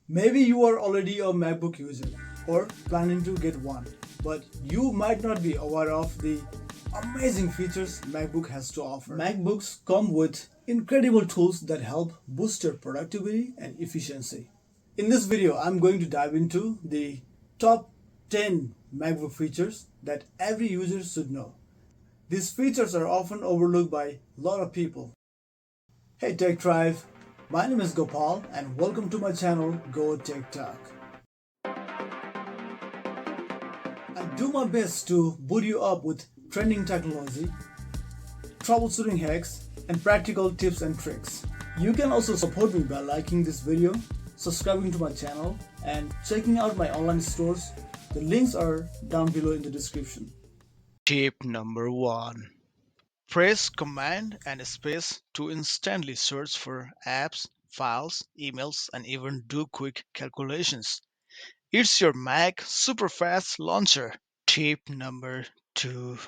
Maybe you are already a MacBook user or planning to get one, but you might not be aware of the amazing features MacBook has to offer. MacBooks come with incredible tools that help boost your productivity and efficiency. In this video, I'm going to dive into the top 10 MacBook features that every user should know. These features are often overlooked by a lot of people. Hey Tech Tribe, my name is Gopal and welcome to my channel Go Tech Talk. I do my best to boot you up with trending technology, troubleshooting hacks, and practical tips and tricks. You can also support me by liking this video, subscribing to my channel, and checking out my online stores. The links are down below in the description. Tip number 1. Press Command and Space to instantly search for apps, files, emails, and even do quick calculations. It's your Mac super fast launcher. Tip number 2.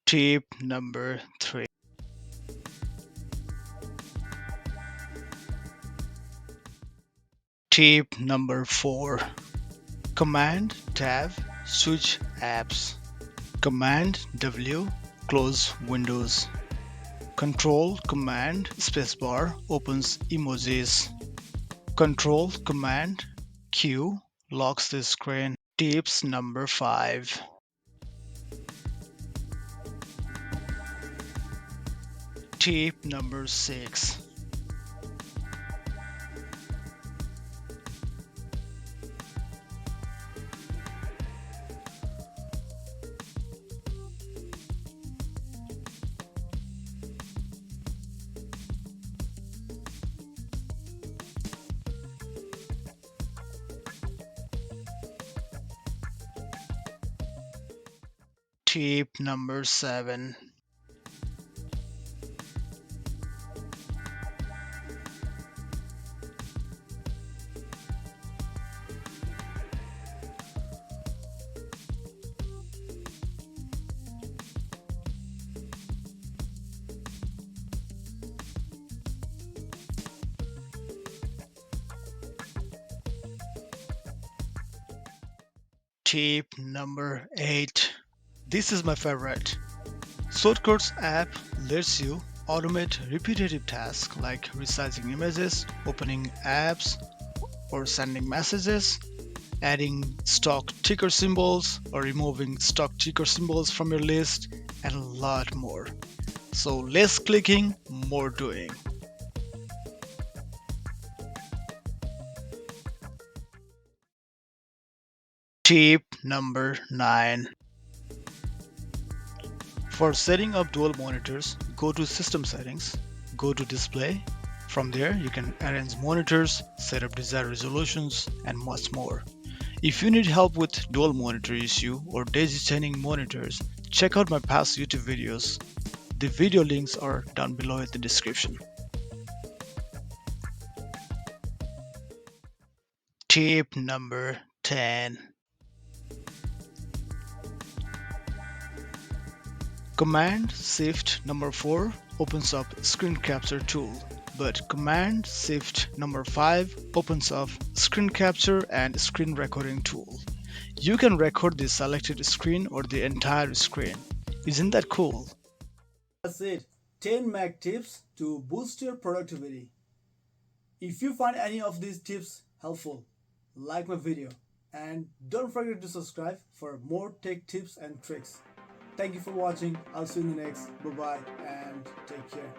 Tip number 3. Tip number 4. Command Tab switch apps. Command W close Windows. Control Command Spacebar opens emojis. Control Command Q locks the screen. Tips number 5. Tip number 6. Tip number 7. Tip number 8. This is my favorite. Shortcuts app lets you automate repetitive tasks like resizing images, opening apps, or sending messages, adding stock ticker symbols or removing stock ticker symbols from your list, and a lot more. So less clicking, more doing. Tip number 9. For setting up dual monitors, go to System Settings, go to Display. From there, you can arrange monitors, set up desired resolutions, and much more. If you need help with dual monitor issue or daisy chaining monitors, check out my past YouTube videos. The video links are down below in the description. Tip number 10. Command Shift number 4 opens up Screen Capture tool, but Command Shift number 5 opens up Screen Capture and Screen Recording tool. You can record the selected screen or the entire screen. Isn't that cool? That's it. 10 Mac tips to boost your productivity. If you find any of these tips helpful, like my video and don't forget to subscribe for more tech tips and tricks. Thank you for watching. I'll see you in the next. Bye bye and take care.